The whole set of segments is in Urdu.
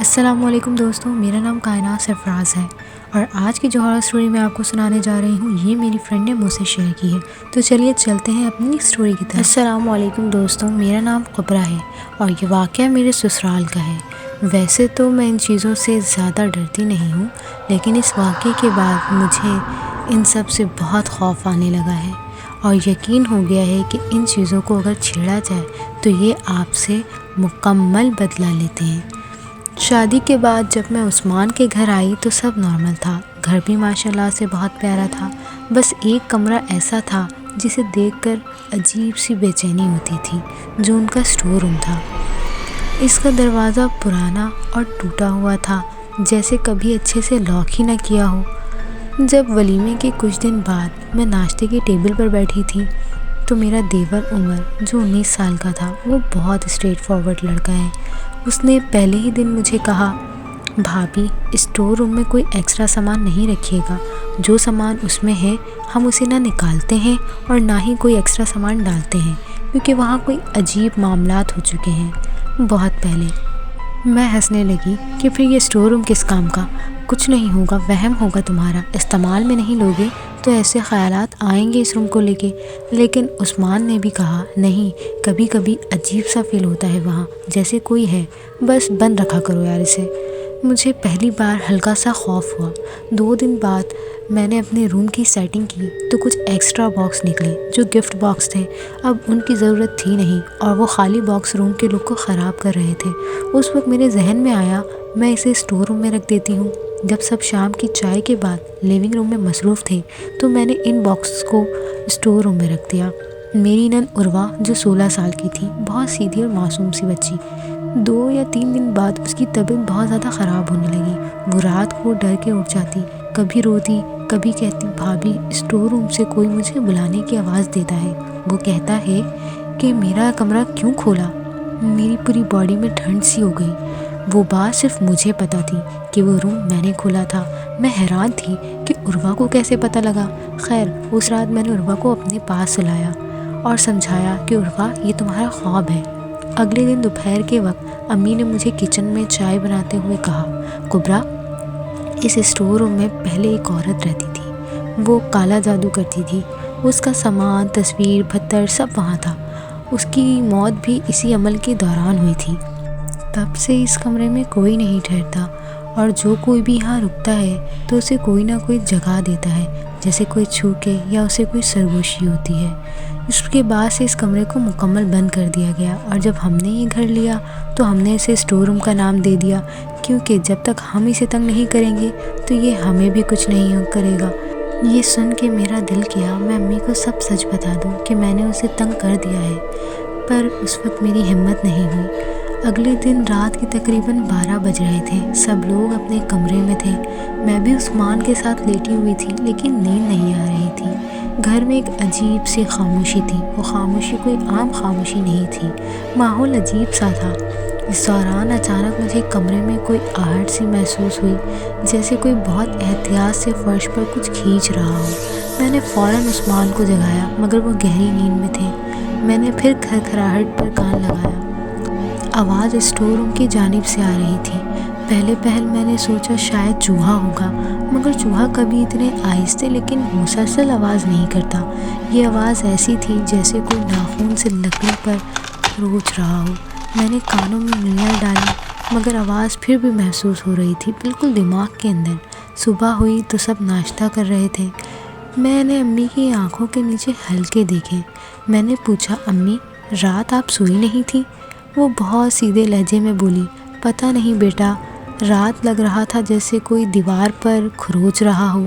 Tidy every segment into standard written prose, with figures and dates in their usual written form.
السلام علیکم دوستوں، میرا نام کائنات سرفراز ہے اور آج کی جو ہارر سٹوری میں آپ کو سنانے جا رہی ہوں یہ میری فرینڈ نے مجھ سے شیئر کی ہے۔ تو چلیے چلتے ہیں اپنی سٹوری کی طرف۔ السلام علیکم دوستوں، میرا نام قبرہ ہے اور یہ واقعہ میرے سسرال کا ہے۔ ویسے تو میں ان چیزوں سے زیادہ ڈرتی نہیں ہوں، لیکن اس واقعے کے بعد مجھے ان سب سے بہت خوف آنے لگا ہے اور یقین ہو گیا ہے کہ ان چیزوں کو اگر چھیڑا جائے تو یہ آپ سے مکمل بدلہ لیتے ہیں۔ شادی کے بعد جب میں عثمان کے گھر آئی تو سب نارمل تھا، گھر بھی ماشاءاللہ سے بہت پیارا تھا، بس ایک کمرہ ایسا تھا جسے دیکھ کر عجیب سی بے چینی ہوتی تھی، جو ان کا اسٹور روم تھا۔ اس کا دروازہ پرانا اور ٹوٹا ہوا تھا، جیسے کبھی اچھے سے لاک ہی نہ کیا ہو۔ جب ولیمے کے کچھ دن بعد میں ناشتے کی ٹیبل پر بیٹھی تھی تو میرا دیور عمر جو 19 سال کا تھا، وہ بہت اسٹریٹ فارورڈ لڑکا ہے، اس نے پہلے ہی دن مجھے کہا، بھابی اسٹور روم میں کوئی ایکسٹرا سامان نہیں رکھیے گا، جو سامان اس میں ہے ہم اسے نہ نکالتے ہیں اور نہ ہی کوئی ایکسٹرا سامان ڈالتے ہیں، کیونکہ وہاں کوئی عجیب معاملات ہو چکے ہیں بہت پہلے۔ میں ہنسنے لگی کہ پھر یہ اسٹور روم کس کام کا؟ کچھ نہیں ہوگا، وہم ہوگا تمہارا، استعمال میں نہیں لوگے تو ایسے خیالات آئیں گے اس روم کو لے کے۔ لیکن عثمان نے بھی کہا، نہیں، کبھی کبھی عجیب سا فیل ہوتا ہے وہاں، جیسے کوئی ہے، بس بند رکھا کرو یار اسے۔ مجھے پہلی بار ہلکا سا خوف ہوا۔ 2 دن بعد میں نے اپنے روم کی سیٹنگ کی تو کچھ ایکسٹرا باکس نکلے جو گفٹ باکس تھے، اب ان کی ضرورت تھی نہیں اور وہ خالی باکس روم کے لک کو خراب کر رہے تھے۔ اس وقت میرے ذہن میں آیا میں اسے اسٹور روم میں رکھ دیتی ہوں۔ جب سب شام کی چائے کے بعد لیونگ روم میں مصروف تھے تو میں نے ان باکسز کو اسٹور روم میں رکھ دیا۔ میری نند عروہ جو 16 سال کی تھی، بہت سیدھی اور معصوم سی بچی، 2 یا 3 دن بعد اس کی طبیعت بہت زیادہ خراب ہونے لگی۔ وہ رات کو ڈر کے اٹھ جاتی، کبھی روتی، کبھی کہتی، بھابی اسٹور روم سے کوئی مجھے بلانے کی آواز دیتا ہے، وہ کہتا ہے کہ میرا کمرہ کیوں کھولا؟ میری پوری باڈی میں ٹھنڈ سی ہو گئی۔ وہ بات صرف مجھے پتہ تھی کہ وہ روم میں نے کھولا تھا۔ میں حیران تھی کہ عروہ کو کیسے پتہ لگا۔ خیر، اس رات میں نے عروہ کو اپنے پاس سلایا اور سمجھایا کہ عروہ یہ تمہارا خواب ہے۔ اگلے دن دوپہر کے وقت امی نے مجھے کچن میں چائے بناتے ہوئے کہا، قبرہ، اس اسٹور روم میں پہلے ایک عورت رہتی تھی، وہ کالا جادو کرتی تھی، اس کا سامان، تصویر، پتھر سب وہاں تھا، اس کی موت بھی اسی عمل کے دوران ہوئی تھی۔ تب سے اس کمرے میں کوئی نہیں ٹھہرتا اور جو کوئی بھی یہاں رکتا ہے تو اسے کوئی نہ کوئی جگہ دیتا ہے، جیسے کوئی چھو کے یا اسے کوئی سرگوشی ہوتی ہے۔ اس کے بعد سے اس کمرے کو مکمل بند کر دیا گیا اور جب ہم نے یہ گھر لیا تو ہم نے اسے اسٹور روم کا نام دے دیا، کیونکہ جب تک ہم اسے تنگ نہیں کریں گے تو یہ ہمیں بھی کچھ نہیں کرے گا۔ یہ سن کے میرا دل کیا میں امی کو سب سچ بتا دوں کہ میں نے اسے تنگ کر دیا ہے، پر اس وقت میری ہمت نہیں ہوئی۔ اگلے دن رات کے تقریباً 12 بج رہے تھے، سب لوگ اپنے کمرے میں تھے، میں بھی عثمان کے ساتھ لیٹی ہوئی تھی، لیکن نیند نہیں آ رہی تھی۔ گھر میں ایک عجیب سی خاموشی تھی، وہ خاموشی کوئی عام خاموشی نہیں تھی، ماحول عجیب سا تھا۔ اس دوران اچانک مجھے کمرے میں کوئی آہٹ سی محسوس ہوئی، جیسے کوئی بہت احتیاط سے فرش پر کچھ کھینچ رہا ہو۔ میں نے فوراً عثمان کو جگایا، مگر وہ گہری نیند میں تھے۔ میں نے پھر کھرکھراہٹ پر کان لگایا، آواز اسٹور روم کی جانب سے آ رہی تھی۔ پہل میں نے سوچا شاید چوہا ہوگا، مگر چوہا کبھی اتنے آہستہ لیکن مسلسل آواز نہیں کرتا۔ یہ آواز ایسی تھی جیسے کوئی ناخن سے لکڑی پر کھروچ رہا ہو۔ میں نے کانوں میں انگلیاں ڈالی، مگر آواز پھر بھی محسوس ہو رہی تھی، بالکل دماغ کے اندر۔ صبح ہوئی تو سب ناشتہ کر رہے تھے۔ میں نے امی کی آنکھوں کے نیچے ہلکے دیکھے۔ میں نے پوچھا، امی رات آپ سوئی نہیں تھی؟ وہ بہت سیدھے لہجے میں بولی، پتہ نہیں بیٹا، رات لگ رہا تھا جیسے کوئی دیوار پر کھروچ رہا ہو،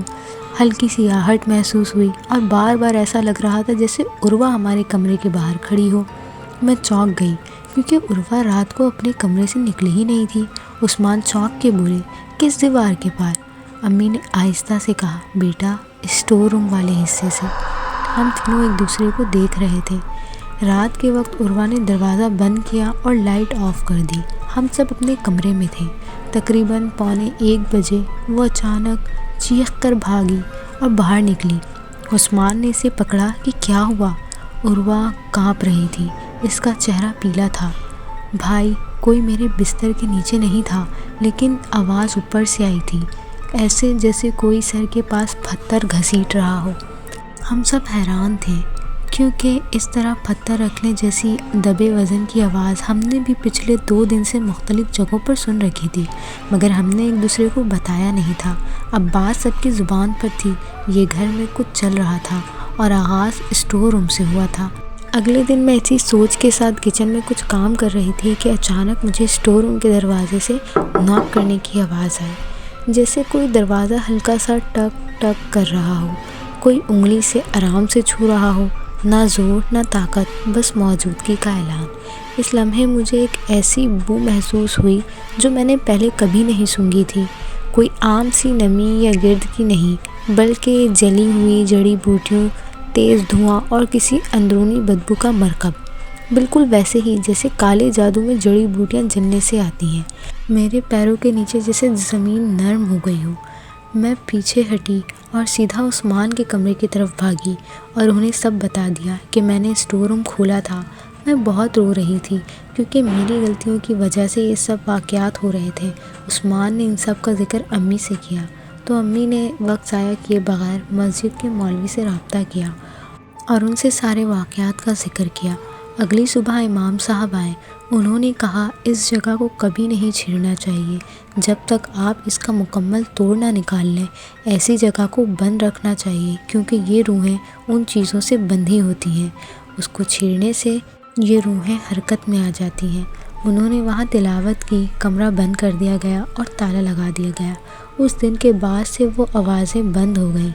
ہلکی سی آہٹ محسوس ہوئی اور بار بار ایسا لگ رہا تھا جیسے عروہ ہمارے کمرے کے باہر کھڑی ہو۔ میں چونک گئی کیونکہ عروہ رات کو اپنے کمرے سے نکلی ہی نہیں تھی۔ عثمان چونک کے بولے، کس دیوار کے پار؟ امی نے آہستہ سے کہا، بیٹا اسٹور روم والے حصے سے۔ ہم تینوں ایک دوسرے کو دیکھ رہے تھے۔ رات کے وقت عروہ نے دروازہ بند کیا اور لائٹ آف کر دی۔ ہم سب اپنے کمرے میں تھے۔ تقریباً 12:45 بجے وہ اچانک چیخ کر بھاگی اور باہر نکلی۔ عثمان نے اسے پکڑا کہ کیا ہوا؟ عروہ کانپ رہی تھی، اس کا چہرہ پیلا تھا۔ بھائی کوئی میرے بستر کے نیچے نہیں تھا، لیکن آواز اوپر سے آئی تھی، ایسے جیسے کوئی سر کے پاس پتھر گھسیٹ رہا ہو۔ ہم سب حیران تھے، کیونکہ اس طرح پتھر رکھنے جیسی دبے وزن کی آواز ہم نے بھی پچھلے 2 دن سے مختلف جگہوں پر سن رکھی تھی، مگر ہم نے ایک دوسرے کو بتایا نہیں تھا۔ اب بات سب کی زبان پر تھی، یہ گھر میں کچھ چل رہا تھا، اور آغاز اسٹور روم سے ہوا تھا۔ اگلے دن میں اسی سوچ کے ساتھ کچن میں کچھ کام کر رہی تھی کہ اچانک مجھے اسٹور روم کے دروازے سے ناک کرنے کی آواز آئی، جیسے کوئی دروازہ ہلکا سا ٹک ٹک کر رہا ہو، کوئی انگلی سے آرام سے چھو رہا ہو، نہ زور نہ طاقت، بس موجودگی کا اعلان۔ اس لمحے مجھے ایک ایسی بو محسوس ہوئی جو میں نے پہلے کبھی نہیں سونگھی تھی، کوئی عام سی نمی یا گرد کی نہیں، بلکہ جلی ہوئی جڑی بوٹیوں، تیز دھواں اور کسی اندرونی بدبو کا مرکب، بالکل ویسے ہی جیسے کالے جادو میں جڑی بوٹیاں جلنے سے آتی ہیں۔ میرے پیروں کے نیچے جیسے زمین نرم ہو گئی ہو۔ میں پیچھے ہٹی اور سیدھا عثمان کے کمرے کی طرف بھاگی اور انہیں سب بتا دیا کہ میں نے اسٹور روم کھولا تھا۔ میں بہت رو رہی تھی، کیونکہ میری غلطیوں کی وجہ سے یہ سب واقعات ہو رہے تھے۔ عثمان نے ان سب کا ذکر امی سے کیا، تو امی نے وقت ضائع کیے بغیر مسجد کے مولوی سے رابطہ کیا اور ان سے سارے واقعات کا ذکر کیا۔ اگلی صبح امام صاحب آئے۔ انہوں نے کہا اس جگہ کو کبھی نہیں چھیڑنا چاہیے جب تک آپ اس کا مکمل توڑ نہ نکال لیں۔ ایسی جگہ کو بند رکھنا چاہیے، کیونکہ یہ روحیں ان چیزوں سے بندھی ہوتی ہیں، اس کو چھیڑنے سے یہ روحیں حرکت میں آ جاتی ہیں۔ انہوں نے وہاں تلاوت کی، کمرہ بند کر دیا گیا اور تالا لگا دیا گیا۔ اس دن کے بعد سے وہ آوازیں بند ہو گئیں،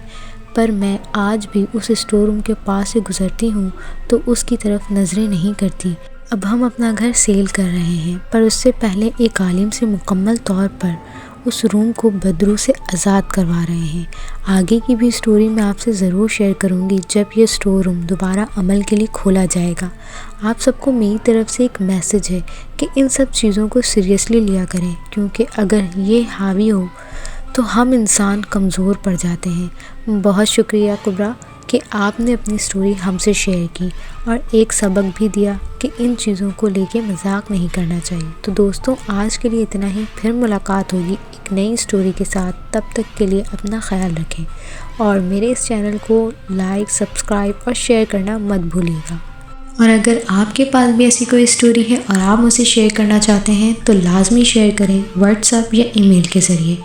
پر میں آج بھی اس اسٹور روم کے پاس سے گزرتی ہوں تو اس کی طرف نظریں نہیں کرتی۔ اب ہم اپنا گھر سیل کر رہے ہیں، پر اس سے پہلے ایک عالم سے مکمل طور پر اس روم کو بدرو سے آزاد کروا رہے ہیں۔ آگے کی بھی سٹوری میں آپ سے ضرور شیئر کروں گی جب یہ اسٹور روم دوبارہ عمل کے لیے کھولا جائے گا۔ آپ سب کو میری طرف سے ایک میسج ہے کہ ان سب چیزوں کو سیریسلی لیا کریں، کیونکہ اگر یہ حاوی ہو تو ہم انسان کمزور پڑ جاتے ہیں۔ بہت شکریہ کبریٰ کہ آپ نے اپنی سٹوری ہم سے شیئر کی اور ایک سبق بھی دیا کہ ان چیزوں کو لے کے مذاق نہیں کرنا چاہیے۔ تو دوستوں، آج کے لیے اتنا ہی، پھر ملاقات ہوگی ایک نئی سٹوری کے ساتھ۔ تب تک کے لیے اپنا خیال رکھیں اور میرے اس چینل کو لائک، سبسکرائب اور شیئر کرنا مت بھولیے گا۔ اور اگر آپ کے پاس بھی ایسی کوئی سٹوری ہے اور آپ مجھ سے شیئر کرنا چاہتے ہیں تو لازمی شیئر کریں، واٹس ایپ یا ای میل کے ذریعے۔